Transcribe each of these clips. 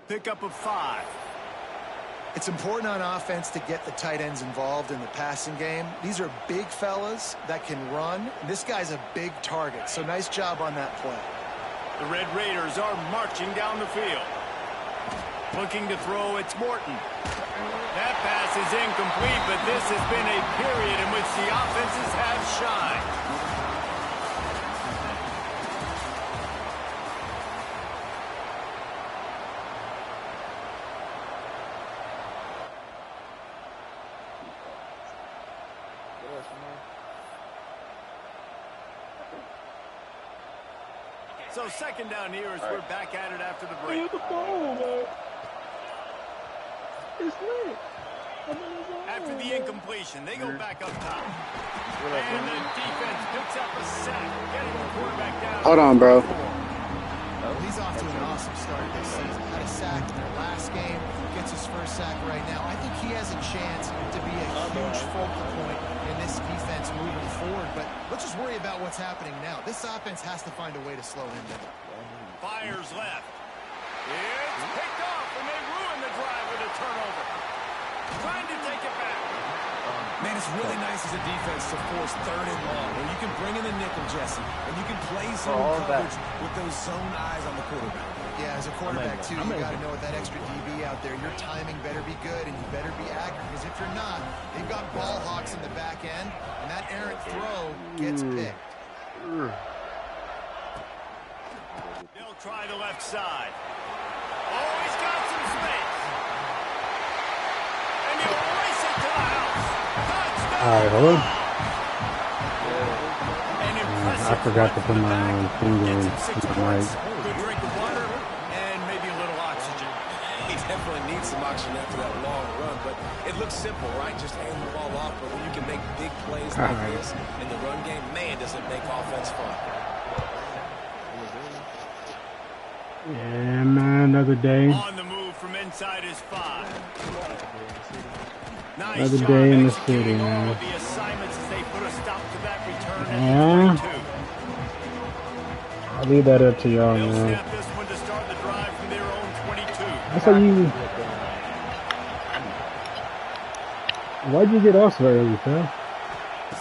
Pickup of 5. It's important on offense to get the tight ends involved in the passing game. These are big fellas that can run. This guy's a big target, so nice job on that play. The Red Raiders are marching down the field. Looking to throw, it's Morton. That pass is incomplete, but this has been a period in which the offenses have shined. So second down here as we're back at it after the break. After the incompletion, they go back up top. And the defense picks up a sack, getting the quarterback down. Hold on, bro. He's off to an awesome start this season. Had a sack in their last game, gets his first sack right now. I think he has a chance to be a huge focal point in this defense moving forward. But let's just worry about what's happening now. This offense has to find a way to slow him down. Fires left. It's picked off, and they ruin the drive with a turnover. Trying to take it back. Man, it's really nice as a defense to force 3rd and long, where you can bring in the nickel, Jesse, and you can play zone coverage with those zone eyes on the quarterback. Yeah, as a quarterback, too, you got to know with that extra DB out there, your timing better be good and you better be accurate, because if you're not, they've got ball hawks in the back end, and that errant throw gets picked. They'll try the left side. Oh, he's got some space. And you race it to the house. Touchdown. All right, hold on. I An forgot to put my finger in my mic. Good drink of water and maybe a little oxygen. He definitely needs some oxygen after that long run, but it looks simple, right? Just hand the ball off, but when you can make big plays like this in the run game, man, does it make offense fun. Yeah, man, another day. On the move from inside his 5. Nice Another job day in the executing city, all man. of the assignments as they put a stop to that return Yeah. at 32. I'll leave that up to y'all, They'll man. snap this one to start the drive from their own 22. That's how you. Why'd you get off so early, Phil?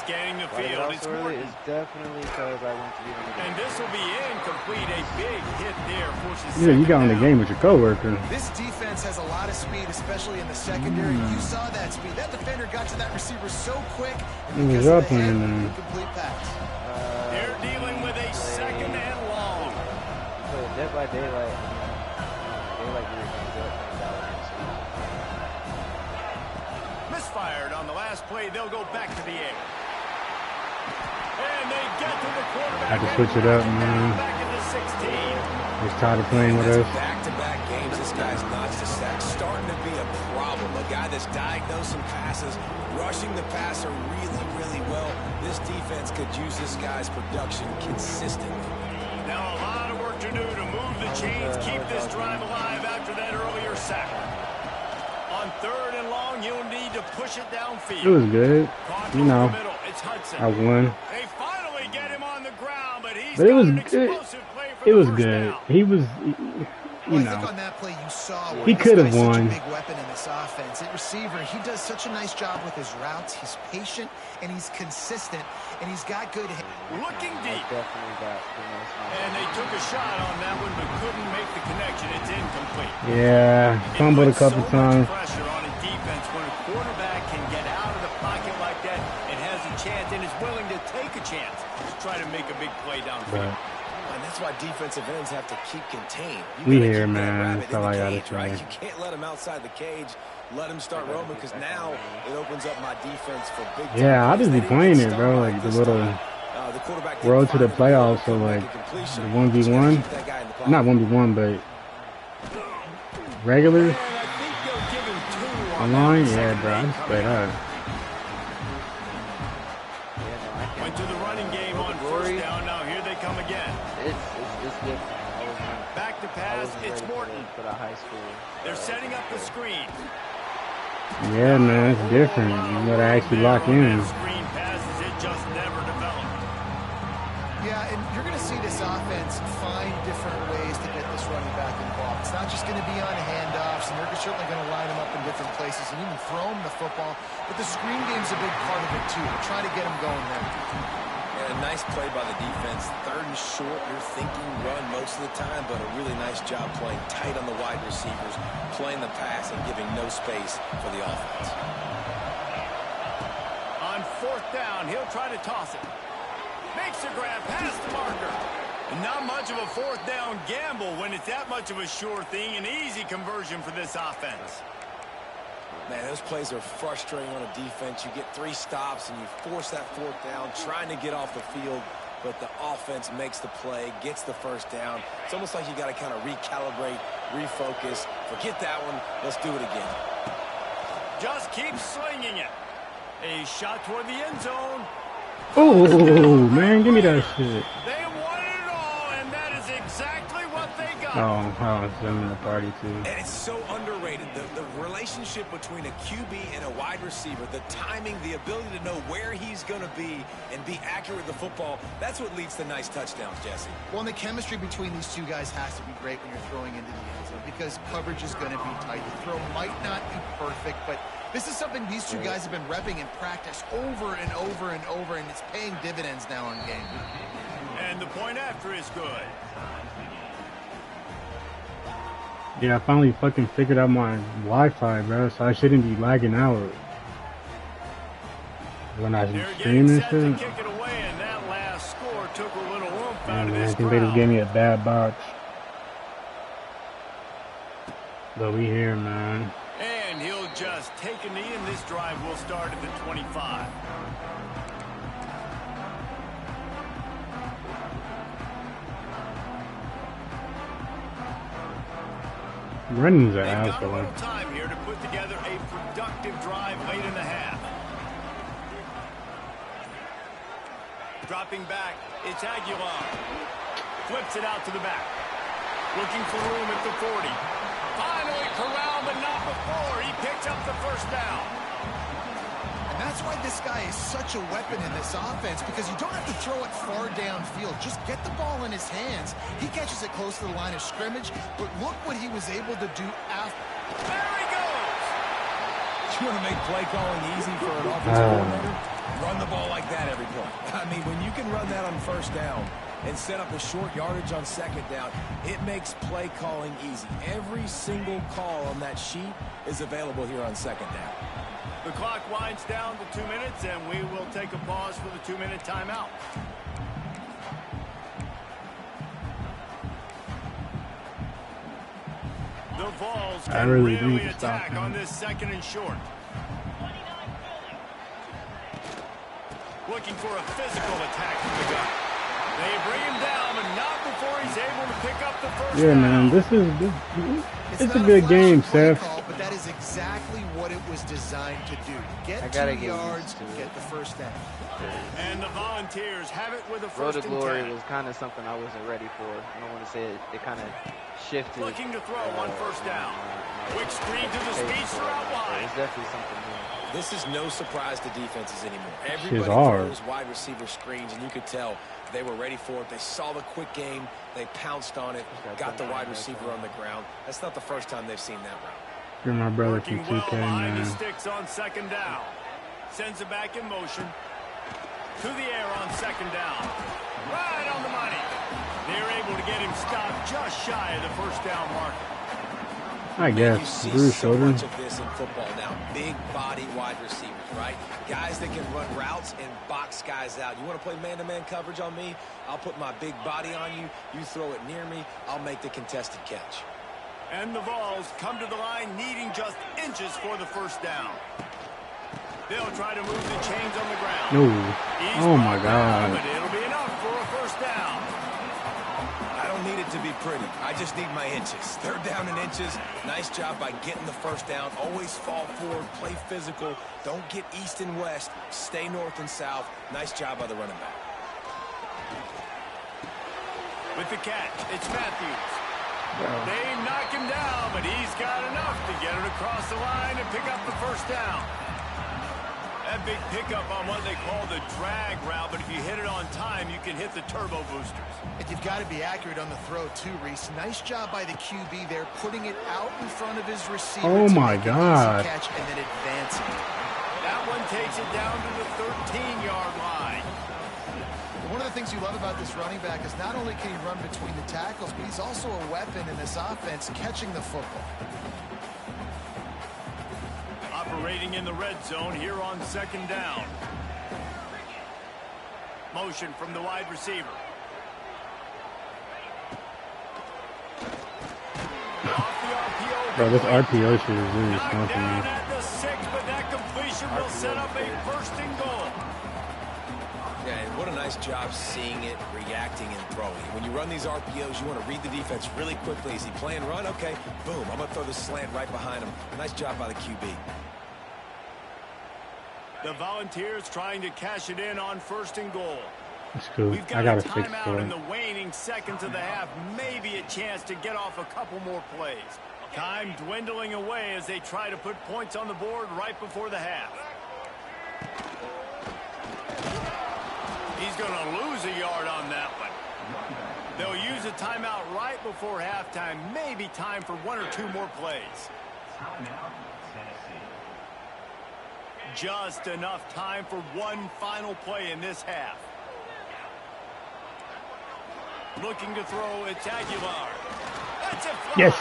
Scanning the field. It's Morton. It's definitely because I want to be on the game. And this will be incomplete. A big hit there forces Yeah, you got in the second game with your coworker. This defense has a lot of speed, especially in the secondary. You saw that speed. That defender got to that receiver so quick. And because of the hit, incomplete pass. They're dealing with a 2nd and long. So Dead by Daylight, daylight really comes up and down. Misfired on the last play. They'll go back to the air. And they get to the quarterback. I can switch it up, man. Back into 16. He's tired of playing with us. Back-to-back games, this guy's notched a sack, starting to be a problem. A guy that's diagnosing passes, rushing the passer really, really well. This defense could use this guy's production consistently. Now a lot of work to do to move the chains, keep this drive alive after that earlier sack. On 3rd and long, you'll need to push it downfield. It was good. You know, It's Hudson. I won. They finally get him on the ground, but he's But it was got an good. explosive play for It the was first good. down. He was, Well, you I think know. on that play you saw He this could have guy's such won. a big weapon in this offense. At receiver, he does such a nice job with his routes. He's patient and he's consistent, and he's got good hands. Looking deep. Definitely got And they took a shot on that one, but couldn't make the connection. It's incomplete. Yeah, fumbled a It puts couple so times. much pressure on a defense when a quarterback can get out of the pocket like that and has a chance and is willing to take a chance to try to make a big play downfield. But And that's why defensive ends have to keep contained. We gotta here, keep that man. rabbit That's in all the I gotta cage, right? say. You can't let him outside the cage. Let him start roaming, because now it opens up my defense for big time yeah, I'll plays. just be They didn't playing get it, bro. stung Like the this little time. The quarterback didn't road to the find the playoffs. So field, like make a completion. the Just gotta 1v1, keep that guy in the pocket. not 1v1, but regular And I think they'll give him 2 on online. that Yeah, second bro, play I'm straight coming up. Went to the running game on first down. Now here they come again. It's different. Back to I pass. wasn't It's ready Morton. for the high school. They're setting up the screen. Yeah, man, it's different. You gotta actually lock in. Screen passes, it just never developed. Yeah, and you're going to see this offense find different ways to get this running back involved. It's not not just going to be on handoffs, and they're certainly going to line them up in different places and even throw them the football. But the screen game's a big part of it, too. They're trying to get them going there. And a nice play by the defense. 3rd and short, you're thinking run most of the time, but a really nice job playing tight on the wide receivers, playing the pass and giving no space for the offense. On 4th down, he'll try to toss it. Makes a grab past the marker. Not much of a 4th down gamble when it's that much of a sure thing. An easy conversion for this offense. Man, those plays are frustrating on a defense. You get 3 stops and you force that 4th down, trying to get off the field, but the offense makes the play, gets the 1st down. It's almost like you got to kind of recalibrate, refocus. Forget that one. Let's do it again. Just keep slinging it. A shot toward the end zone. Oh, man, give me that shit. They wanted it all, and that is exactly what they got. Oh, I was in the party, too. And it's so underrated. The relationship between a QB and a wide receiver, the timing, the ability to know where he's going to be and be accurate with the football, that's what leads to nice touchdowns, Jesse. Well, and the chemistry between these two guys has to be great when you're throwing into the end zone because coverage is going to be tight. The throw might not be perfect, but this is something these two guys have been repping in practice over and over and over, and it's paying dividends now in game. And the point after is good. Yeah, I finally fucking figured out my Wi-Fi, bro, so I shouldn't be lagging out when I stream and shit. Kick it away, and that last score took a little oomph Yeah, out of man, I this think they just crowd. gave me a bad box. But we here, man. And he'll just take a knee, and this drive will start at the 25. Running's an They've got a asshole. little time here to put together a productive drive late in the half. Dropping back, it's Aguilar. Flips it out to the back. Looking for room at the 40. Finally corralled, but not before. He picks up the 1st down. And that's why this guy is such a weapon in this offense, because you don't have to throw it far downfield. Just get the ball in his hands. He catches it close to the line of scrimmage, but look what he was able to do after. There he goes. You want to make play calling easy for an offensive coordinator? Run the ball like that every play. I mean, when you can run that on 1st down and set up a short yardage on 2nd down, it makes play calling easy. Every single call on that sheet is available here on 2nd down. The clock winds down to 2 minutes, and we will take a pause for the 2-minute timeout. The Vols can really really need to stop attack him. on this 2nd and short. Looking for a physical attack from the gut. They bring him down, but not before he's able to pick up the 1st Yeah, down. man, this it's a not good flashy game, play Seth. call, but that is exactly what it was designed to do. Get I gotta 2 get yards, used to it. get the 1st down. And the Volunteers have it with a Road 1st to and Glory 10. was kind of something I wasn't ready for. I don't want to say it kind of shifted. Looking to throw on 1st down. Quick screen to the speedster out wide. It's definitely something new. This is no surprise to defenses anymore. Shit's Everybody hard. throws wide receiver screens, and you could tell they were ready for it. They saw the quick game. They pounced on it, got the wide receiver on the ground. That's not the first time they've seen that route. You're my brother Working from well 2K, behind the man. sticks on 2nd down. Sends it back in motion. To the air on 2nd down. Right on the money. They're able to get him stopped just shy of the 1st down marker. I You guess. see Bruce so shoulder. much of this in football now. Big body wide receivers, right? Guys that can run routes and box guys out. You want to play man-to-man coverage on me? I'll put my big body on you. You throw it near me, I'll make the contested catch. And the Vols come to the line needing just inches for the 1st down. They'll try to move the chains on the ground. No. He's Oh my brought down, God. but it'll be enough for a 1st down. I don't need it to be pretty. I just need my inches. 3rd down and inches. Nice job by getting the 1st down. Always fall forward, play physical. Don't get east and west. Stay north and south. Nice job by the running back. With the catch, it's Matthews. They knock him down, but he's got enough to get it across the line and pick up the 1st down. That big pickup on what they call the drag route, but if you hit it on time, you can hit the turbo boosters. And you've got to be accurate on the throw too, Reese. Nice job by the QB there, putting it out in front of his receiver. Oh my to make God. an easy catch and then advancing. That one takes it down to the 13-yard line. One of the things you love about this running back is not only can he run between the tackles, but he's also a weapon in this offense catching the football. Operating in the red zone here on 2nd down. Motion from the wide receiver. Off the RPO. Bro, this RPO shit is really Knocked smoking down me. at the 6, but that completion will set up a 1st and goal. Yeah, and what a nice job seeing it, reacting, and throwing. When you run these RPOs, you want to read the defense really quickly. Is he playing run? Okay, boom. I'm going to throw the slant right behind him. Nice job by the QB. The Volunteers trying to cash it in on 1st and goal. It's cool. We've I got got a a 6 timeout for in it. the waning seconds of the half. Maybe a chance to get off a couple more plays. Time dwindling away as they try to put points on the board right before the half. He's going to lose a yard on that one. They'll use a timeout right before halftime. Maybe time for 1 or 2 more plays. Just enough time for one final play in this half. Looking to throw, it's Aguilar. That's it. Yes.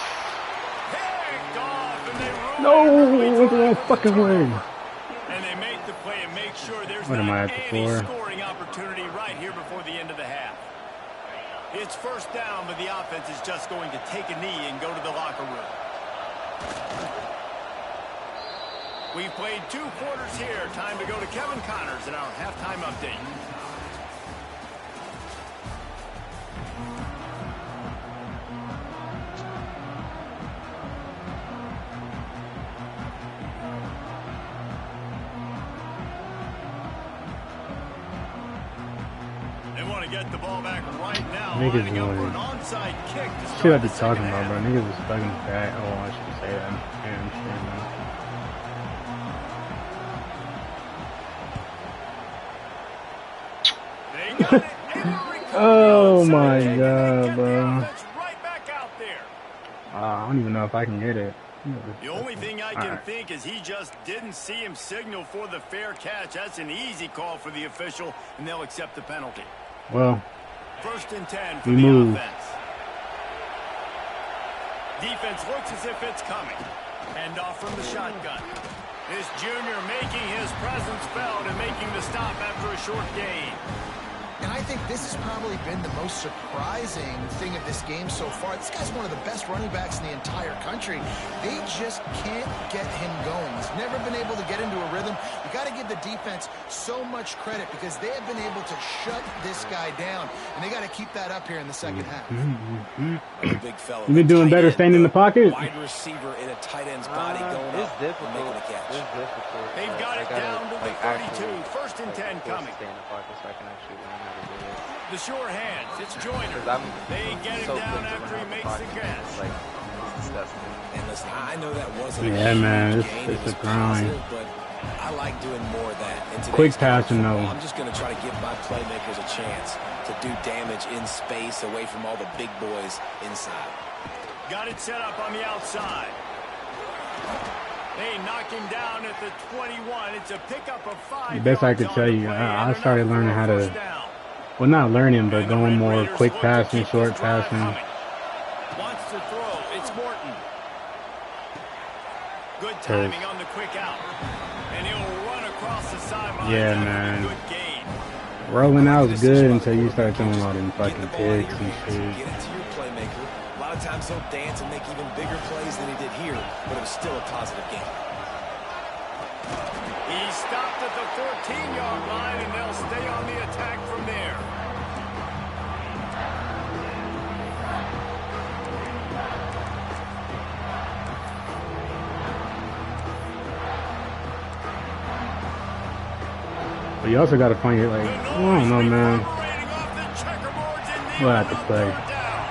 Picked off, and they No, it went the wrong fucking way. And they make the play and make sure there's What am I not at any before? scoring opportunity right here before the end of the half. It's 1st down, but the offense is just going to take a knee and go to the locker room. We've played 2 quarters here. Time to go to Kevin Connors in our halftime update. They want to get the ball back right now. Niggas Lining up for annoying. an onside kick to Shit I start be the second talking about, half. bro. Niggas is fucking fat. Oh, I should say that. Damn shit, man. They got it. Able to Oh recover. my Onside kick, and God, they get the bro. offense right back out there. I don't even know if I can get it. The only thing I can Alright. think is he just didn't see him signal for the fair catch. That's an easy call for the official, and they'll accept the penalty. Well, 1st and 10 for We the move. offense. Defense looks as if it's coming. Hand off from the shotgun. This junior making his presence felt and making the stop after a short gain. And I think this has probably been the most surprising thing of this game so far. This guy's one of the best running backs in the entire country. They just can't get him going. He's never been able to get into a rhythm. You got to give the defense so much credit because they have been able to shut this guy down. And they got to keep that up here in the second half. A big fella. You've been doing Tight better end, staying in the pocket. Wide receiver in a tight end's body going It's up and difficult. making a catch. It's difficult. They've got it I gotta, down to the like, 32. actually, 1st and 10 force coming. to stay in the pocket so I can actually learn how to do it. The sure hands. It's Joyner. 'Cause I'm They get him so down quick to after he run out the makes the pocket. catch. It's like, it's disgusting. And listen, I know that wasn't Yeah, a huge man, it's- gain. it's It was a grind. positive, but I like doing more of that. In today's Quick college passing, football, though. I'm just going to try to give my playmakers a chance to do damage in space away from all the big boys inside. Got it set up on the outside. They knock him down at the 21. It's a pickup of 5 The best I yards could on tell the you, play, I and started enough learning for a how to, first down. well, not learning, but And the going Red more Raiders quick look to passing, keep short this drive passing. coming. Wants to throw. It's Morton. Good timing on the quick out. And he'll run across the sideline. Yeah, after a man. Good gain. Rolling out was good until you start throwing all them Get fucking the ball in picks your and hands, shit. get it to your playmaker. A lot of times he'll dance and make even bigger plays than he did here, but it was still a positive game. He stopped at the 14-yard line, and they'll stay on the attack from there. But you also got to find it, like, I don't know, man. Reverberating off the checkerboards, and We'll have to Neal play. will throw it down.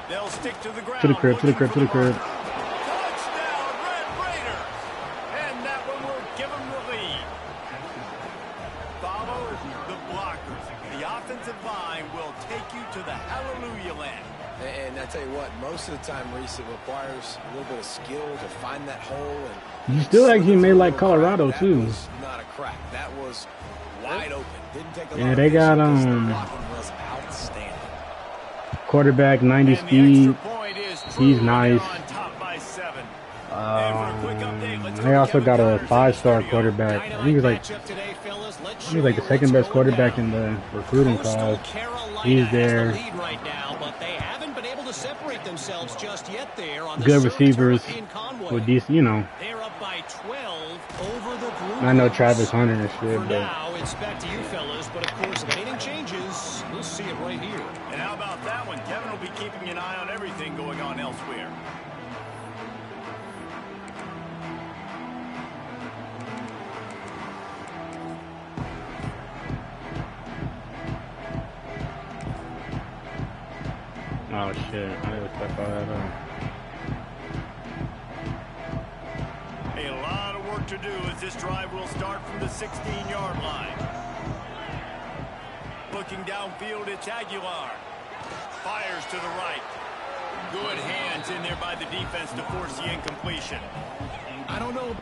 They'll stick to the ground. To the crib, to the crib, to the crib. Touchdown, Red take you to the hallelujah land. And I tell you what, most of the time, Reese, it requires a little bit of skill to find that hole. And You still actually made like Colorado too. That was not a crack. That was wide open. Didn't take a lot Yeah, of they got patience because the blocking was outstanding. quarterback 90 And the speed. extra point is true, He's and they're nice. on top by 7. And for a quick update, let's go They to also Kevin got a Connors in the 5-star studio. quarterback. I think he's like the second best quarterback in the recruiting class. He's there. Right now, but they haven't been able to separate themselves just yet there on the Good service receivers in Conway. with decent, you know. They're up by 12 over the Blue I know Raiders. Travis Hunter and shit, For but now, it's back to you fellas, but of course, if anything changes, we'll see it right here. And how about that one? Kevin will be keeping an eye on everything going on elsewhere. oh shit, I gotta step all that up. A lot of work to do as this drive will start from the 16-yard line. Looking downfield, it's Aguilar. Fires to the right. Good hands in there by the defense to force the incompletion. I don't know.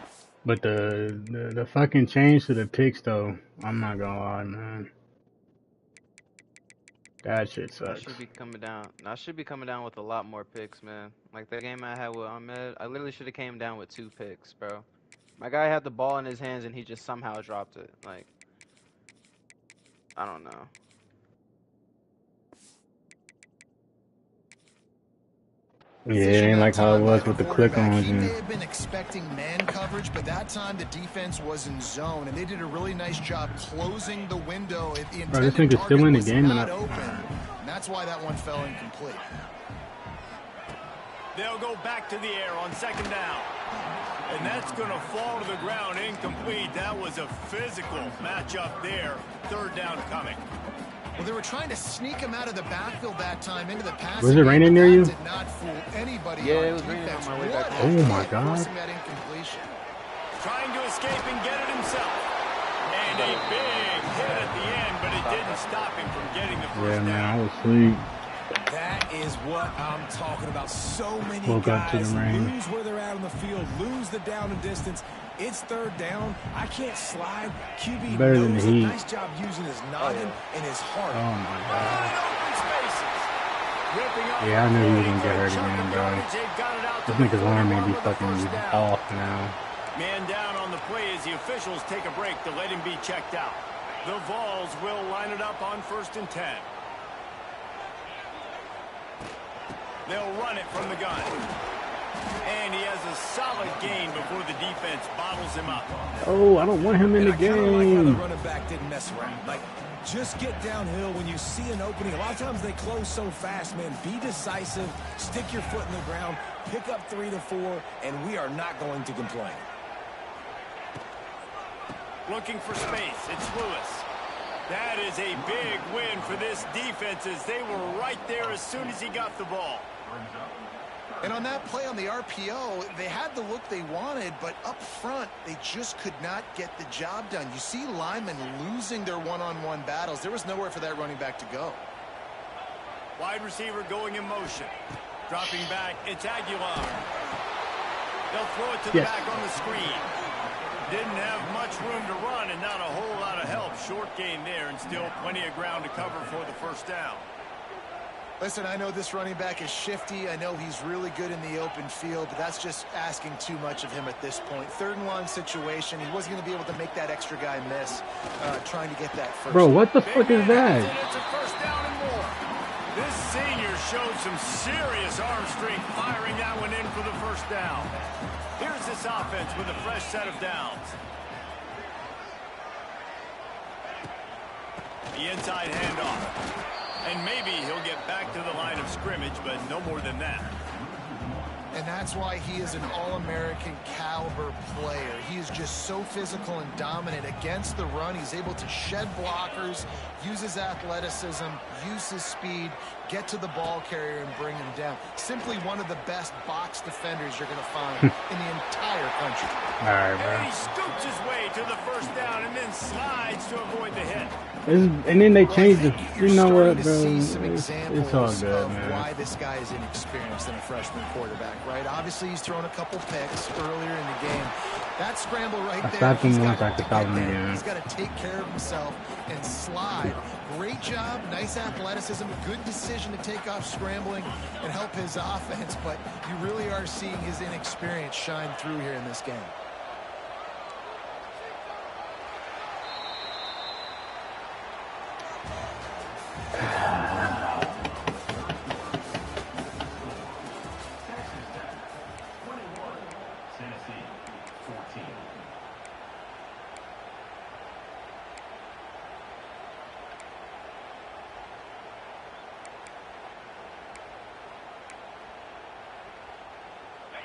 But the fucking change to the picks though, I'm not gonna lie, man. That shit I sucks. should be coming down. I should be coming down with a lot more picks, man. Like the game I had with Ahmed, I literally should have came down with 2 picks, bro. My guy had the ball in his hands and he just somehow dropped it. Like, I don't know. Yeah, it ain't like how it was with the click-ons. He may And have been expecting man coverage, but that time the defense was in zone, and they did a really nice job closing the window. The bro, this intended nigga's still in the target was game, and not open, and that's why that one fell incomplete. They'll go back to the air on 2nd down. And that's going to fall to the ground incomplete. That was a physical matchup there. 3rd down coming. Well, they were trying to sneak him out of the backfield that time into the pass. Was it raining near you? Did not fool anybody. Yeah, on it was raining defense. on my way back. Oh my God. Forcing that incompletion. Trying to escape and get it himself. And a big hit at the end, but it didn't stop him from getting the first yeah, man, I down. was asleep. That is what I'm talking about. So many Woke up to guys the rain. lose where they're at on the field, lose the down and distance. It's 3rd down. I can't slide. QB Better than knows the a Heat. nice job using his noggin and his heart. Oh my god. Wide open spaces. Ripping up Yeah, I knew he was gonna for get a hurt chunk again, of bro. yardage. They've got it out to This the nigga's arm may 41 be with the fucking first down. off now. Man down on the play as the officials take a break to let him be checked out. The Vols will line it up on 1st and 10. They'll run it from the gun. And he has a solid gain before the defense bottles him up. Oh, I don't want him in And the I kinda like how the game. running back didn't mess around. Like, just get downhill when you see an opening. A lot of times they close so fast, man. Be decisive, stick your foot in the ground, pick up 3 to 4, and we are not going to complain. Looking for space. It's Lewis. That is a big win for this defense as they were right there as soon as he got the ball. And on that play on the RPO, they had the look they wanted, but up front, they just could not get the job done. You see linemen losing their one-on-one battles. There was nowhere for that running back to go. Wide receiver going in motion. Dropping back, it's Aguilar. They'll throw it to the back on the screen. Didn't have much room to run and not a whole lot of help. Short gain there and still plenty of ground to cover for the first down. Listen, I know this running back is shifty. I know he's really good in the open field, but that's just asking too much of him at this point. 3rd and long situation. He wasn't going to be able to make that extra guy miss trying to get that first. Bro, what the fuck is that? It's a first down and more. This senior showed some serious arm strength firing that one in for the first down. Here's this offense with a fresh set of downs. The inside handoff. And maybe he'll get back to the line of scrimmage, but no more than that. And that's why he is an All-American caliber player. He is just so physical and dominant against the run. He's able to shed blockers, use his athleticism, use his speed, get to the ball carrier and bring him down. Simply one of the best box defenders you're going to find in the entire country. All right, And bro. he scoops his way to the first down and then slides to avoid the hit. And then they changed the. You know what, To bro? see some It's examples all good, of man. why this guy is inexperienced than a freshman quarterback, right? Obviously, he's thrown a couple picks earlier in the game. That scramble right there. stopped him he's once, got I could to stop get him there. again. He's got to take care of himself and slide. Great job, nice athleticism, good decision to take off scrambling and help his offense, but you really are seeing his inexperience shine through here in this game.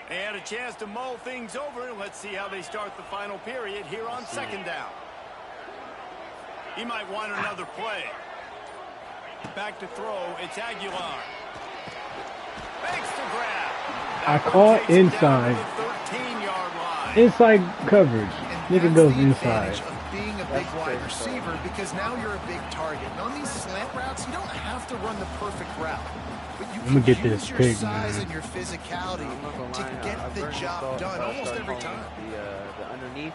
They had a chance to mull things over. Let's see how they start the final period here on second down. He might want another play. Back to throw. It's Aguilar. Makes the grab. I call inside. 13-yard line. Inside coverage. And Nigga that's goes the inside. advantage of being a big wide receiver, because now you're a big target. And on these slant routes, you don't have to run the perfect route. But you Let me can get use this your pig, size man. and your physicality I'm not gonna to lie, get I've the learned to job start- done almost start every calling time. The underneath.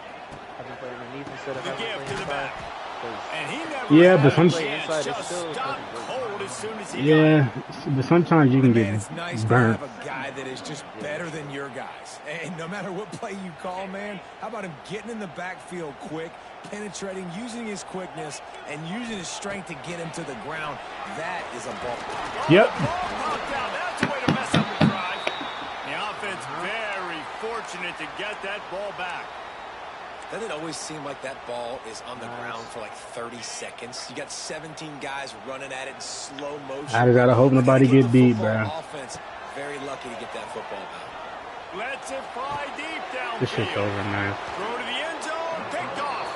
I've been playing underneath instead of The having give to to play the inside. back. 'Cause And he never Yeah, had but a some- chance. Inside is Just still stopped doesn't work. cold as soon as he got Yeah, but sometimes you can Man, get it's nice burnt. to have a guy that is just better than your guys. And no matter what play you call, man, how about him getting in the backfield quick, penetrating, using his quickness, and using his strength to get him to the ground? That is a ball. Yep. Ball popped out. That's a way to mess up the drive. The offense very fortunate to get that ball back. Doesn't it always seem like that ball is on the ground for like 30 seconds? You got 17 guys running at it in slow motion. I just gotta hope nobody Gotta give get the beat, football bro. Offense very lucky to get that football back. Lets it fly deep downfield. This shit's over, man. Throw to the end zone. Picked off.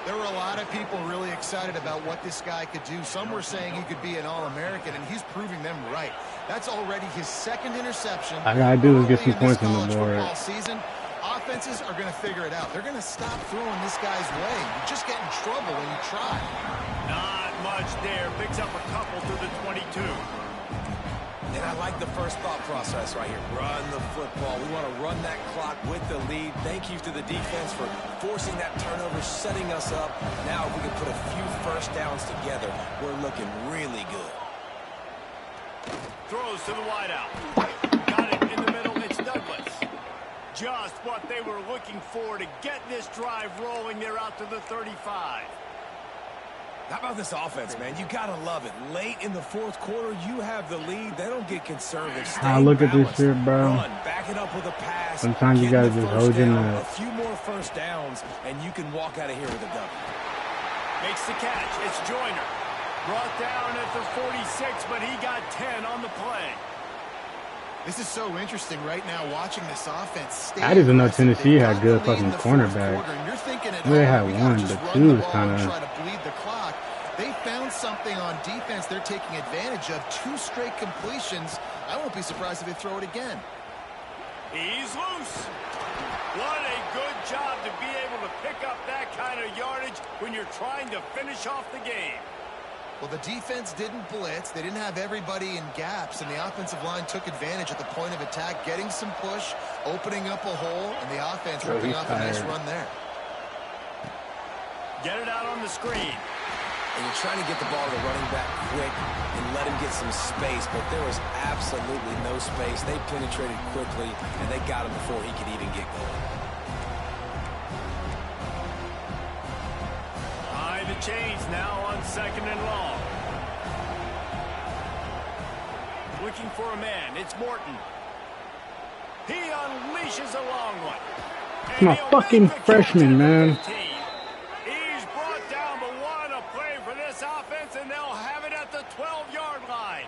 There were a lot of people really excited about what this guy could do. Some were saying he could be an All-American, and he's proving them right. That's already his second interception. All I gotta do is get some early in this points on the college board. football season. Offenses are going to figure it out. They're going to stop throwing this guy's way. You just get in trouble when you try. Not much there. Picks up a couple to the 22. And I like the first thought process right here. Run the football. We want to run that clock with the lead. Thank you to the defense for forcing that turnover, setting us up. Now if we can put a few first downs together, we're looking really good. Throws to the wideout. Got it in the middle. It's Douglas. Just what they were looking for to get this drive rolling. They're out to the 35. How about this offense, man? You got to love it. Late in the fourth quarter, you have the lead. They don't get conservative. Ah, look at this shit, bro. Run, back it up with a pass. Sometimes you get gotta the just first hold your down, nuts. a few more first downs, and you can walk out of here with a W. Makes the catch. It's Joyner. Brought down at the 46, but he got 10 on the play. This is so interesting right now, watching this offense. Stay I didn't know aggressive. Tennessee They've had got good the lead in fucking the fourth cornerbacks. quarter, and you're thinking at They had home, we gotta one, just but run two the was ball and kinda- try to bleed the clock. They found something on defense they're taking advantage of. 2 straight completions. I won't be surprised if they throw it again. He's loose. What a good job to be able to pick up that kind of yardage when you're trying to finish off the game. Well, the defense didn't blitz. They didn't have everybody in gaps, and the offensive line took advantage at the point of attack, getting some push, opening up a hole, and the offense Bro, ripping he's off a nice tired. run there. Get it out on the screen. And you're trying to get the ball to the running back quick and let him get some space, but there was absolutely no space. They penetrated quickly, and they got him before he could even get going. High the chains now on second and long. Looking for a man. It's Morton. He unleashes a long one. It's my fucking freshman, man. He's brought down, but what a play for this offense, and they'll have it at the 12-yard line.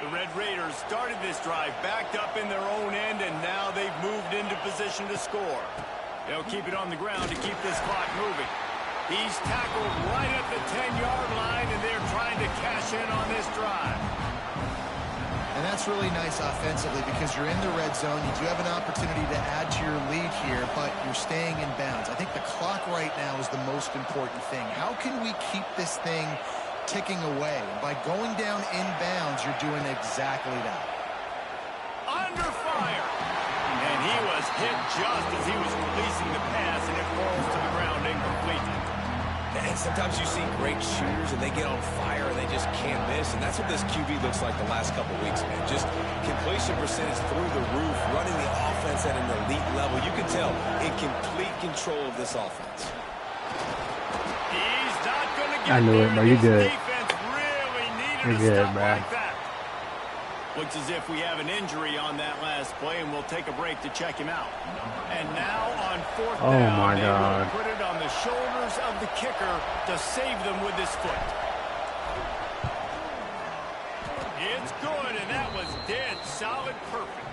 The Red Raiders started this drive backed up in their own end, and now they've moved into position to score. They'll keep it on the ground to keep this clock moving. He's tackled right at the 10-yard line, and they're trying to cash in on this drive. And that's really nice offensively because you're in the red zone. You do have an opportunity to add to your lead here, but you're staying in bounds. I think the clock right now is the most important thing. How can we keep this thing ticking away? By going down in bounds, you're doing exactly that. Under fire. And he was hit just as he was releasing the pass, and it falls to the ground incomplete. And sometimes you see great shooters, and they get on fire, and they just can't miss. And that's what this QB looks like the last couple weeks, man. Just completion percentage through the roof, running the offense at an elite level. You can tell in complete control of this offense. He's not going to get I knew it, bro. You good. Defense really needed You're to good, stop bro. like that. Looks as if we have an injury on that last play, and we'll take a break to check him out. And now on fourth down, Oh, my they God. will put it on the shoulders of the kicker to save them with his foot. It's good, and that was dead solid perfect.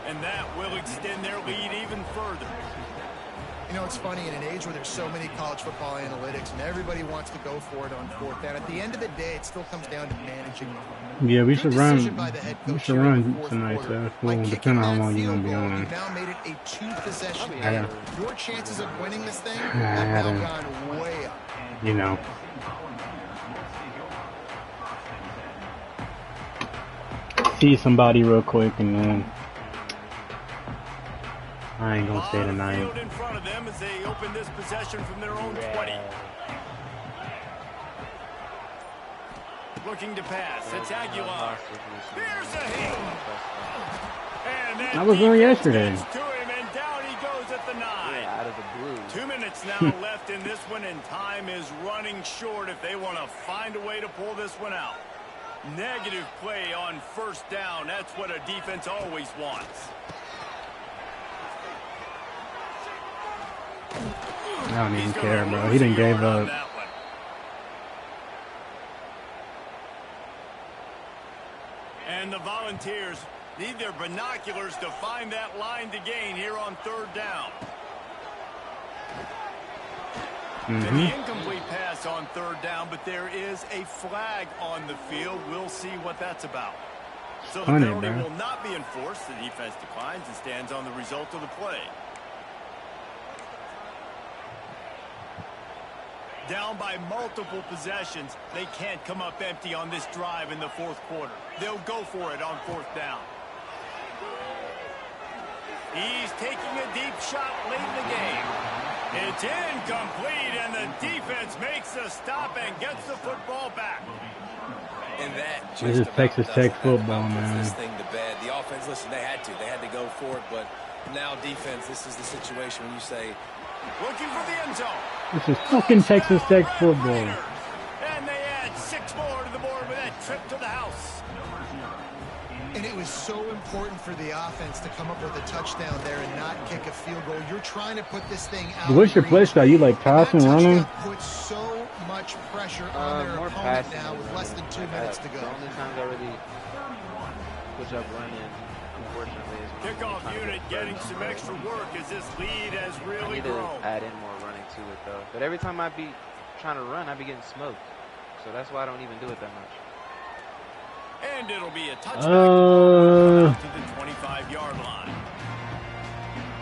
And that will extend their lead even further. You know, it's funny, in an age where there's so many college football analytics and everybody wants to go for it on fourth down, at the end of the day, it still comes down to managing the clock. Yeah, we Good should run. decision by the head We coach should here in run the fourth tonight, quarter. so By we'll kicking depend on how that long you're field gonna be goal, on. you've now made it a two-possession Yeah. game. Your chances of winning this thing I have now don't- gone way up. You know. See somebody real quick, and then I ain't gonna stay Lot of tonight. field in front of them as they open this possession from their own 20. Looking to pass. It's Aguilar. Here's a hit. And then I was on yesterday. gets to him, and down he goes at the 9. Out of the blue. 2 minutes now left in this one, and time is running short if they want to find a way to pull this one out. Negative play on first down. That's what a defense always wants. I don't even He's care, gonna bro. lose He done a gave yard on up. that one. And the Volunteers need their binoculars to find that line to gain here on third down. And the incomplete pass on third down, but there is a flag on the field. We'll see what that's about. So the Funny, penalty bro. will not be enforced. The defense declines and stands on the result of the play. Down by multiple possessions, they can't come up empty on this drive in the fourth quarter. They'll go for it on fourth down. He's taking a deep shot late in the game. It's incomplete, and the defense makes a stop and gets the football back. And that This is just about Texas does Tech it. That football, about puts man. this thing to bed. The offense, listen, they had to go for it, but now defense, this is the situation when you say, Looking for the end zone. This is fucking Texas Tech football. And they add 6 more to the board with that trip to the house. And it was so important for the offense to come up with a touchdown there and not kick a field goal. You're trying to put this thing out. What's your play style? You like tossing, That running? touchdown puts so much pressure on their More opponent passing now with less than 2 like minutes that. to go. The only times I really push up running, unfortunately, is when I'm Kickoff trying to unit get getting some extra work as this lead has I really need to grown. add in more running to it, though. But every time I be trying to run, I be getting smoked. So that's why I don't even do it that much. And it'll be a touchdown to the 25-yard line.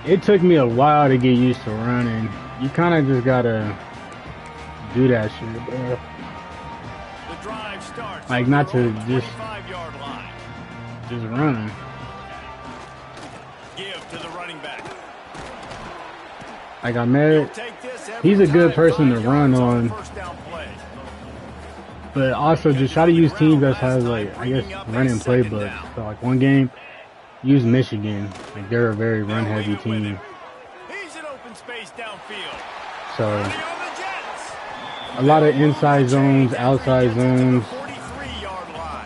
It took me a while to get used to running. You kind of just gotta do that shit, bro. The drive starts Like, on not their to own just- 25-yard line. Just running. Give to the running back. Like, I met, Take this every he's a good time. person to 5 run yards on. the first down play. but also just try to use teams that has, like, I guess, running playbooks. So, like, one game, use Michigan. Like, they're a very run-heavy team. He's in open space downfield. So, Running on the Jets. a lot of inside zones, outside zones. 43-yard line.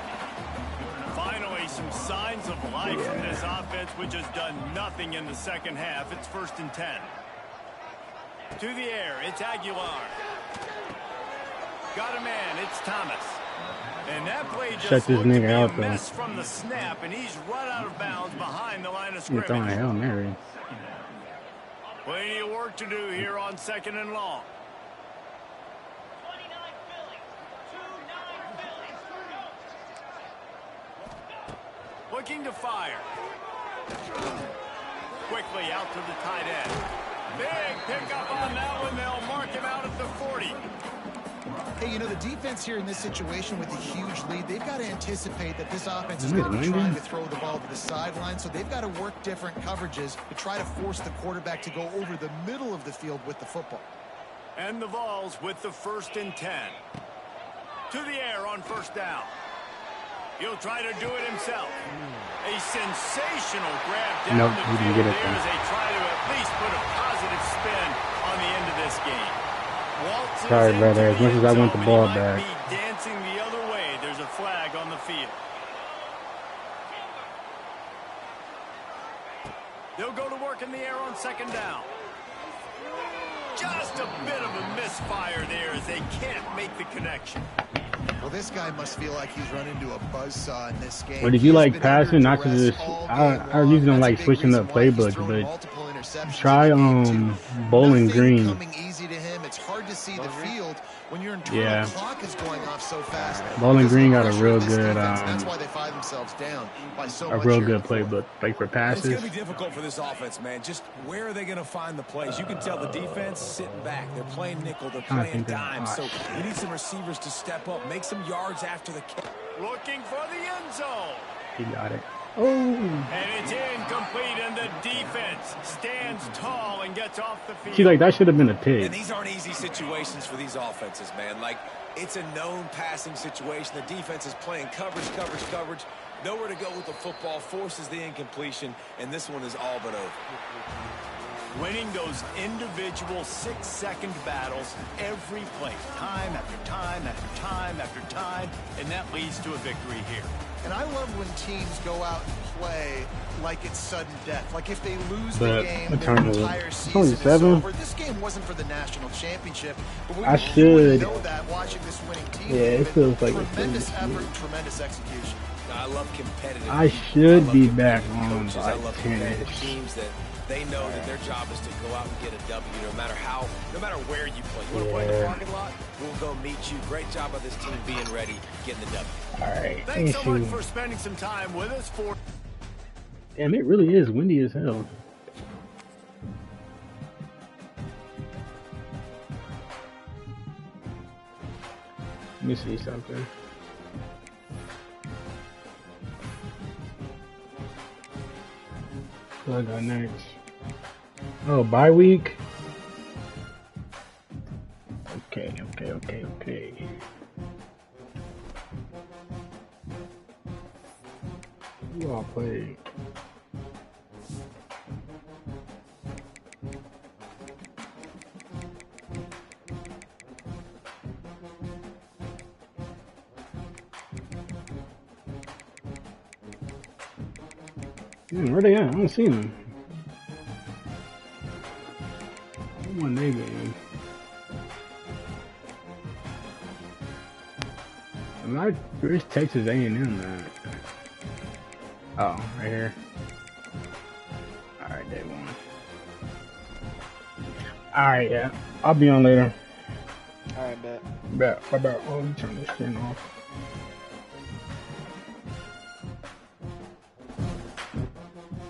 Finally, some signs of life from this offense, which has done nothing in the second half. It's 1st and 10. To the air, it's Aguilar. Got a man, it's Thomas. And that play just Shut this looked to nigga be out, a though. mess from the snap, and he's run out of bounds behind the line of You're scrimmage. throwing a Hail Mary. Plenty of work to do here on 2nd and long. Looking to fire. Quickly out to the tight end. Big pickup on that one. They'll mark him out at the 40. Hey, you know, the defense here in this situation with a huge lead, they've got to anticipate that this offense is Isn't it going to be raining? trying to throw the ball to the sideline, so they've got to work different coverages to try to force the quarterback to go over the middle of the field with the football. And the Vols with the 1st and 10. To the air on 1st down. He'll try to do it himself. A sensational grab down Nope, the he didn't field get it, there though. as they try to at least put a positive spin on the end of this game. Waltz is Sorry, into brother. the As much as I end want the zone, ball and he might back. be dancing the other way. There's a flag on the field. They'll go to work in the air on 2nd down. Just a bit of a misfire there as they can't make the connection. Well, this guy must feel like he's run into a buzzsaw in this game. But if you He's like been passing, under not to duress just, all I game usually don't long. like That's a big switching reason up why he's playbooks, thrown but multiple interceptions try in the game, too. Bowling Nothing Green. coming easy to him. It's hard to see the field when your internal Yeah. clock is going off so fast. Bowling Because Green the got a pressure real of this good, defense, that's why they find themselves down by so a much real here good in the fourth. playbook, like for It's going passes. to be difficult for this offense, man. Just where are they going to find the plays? You can tell the defense sitting back. They're playing nickel. They're I playing think they're dime. So hot. you need some receivers to step up, make some yards after the catch. Looking for the end zone. He got it. Oh, And it's incomplete, and the defense stands tall and gets off the field. see, like that should have been a And pick. these aren't easy situations for these offenses, man. Like, it's a known passing situation. The defense is playing coverage. Nowhere to go with the football, forces the incompletion, and this one is all but over. Winning those individual 6-second battles every play, time after time after time after time, and that leads to a victory here. And I love when teams go out and play like it's sudden death. Like if they lose the But game, what their time is it? entire It's season only is 7. over. This game wasn't for the national championship, but we I really should- know that watching this winning team. Yeah, it It's feels been like it's tremendous really effort and tremendous execution. I love competitive I teams. should love be competitive back on coaches. I by love competitive 10-ish. teams that they know that their job is to go out and get a W no matter where you play. You want to play in the Yeah. parking lot? We'll go meet you. Great job by this team being ready, getting the W. All right. Thanks so much issue. for spending some time with us for Damn, it really is windy as hell. Let me see something. What I got next? Oh, bye week? Okay. Who all played? Where they at? I don't see them. Who won their game? Where's Texas A&M at? Oh, right here. Alright, they won. Alright, yeah. I'll be on later. Alright, bet. Bet. Oh, you turn this thing off.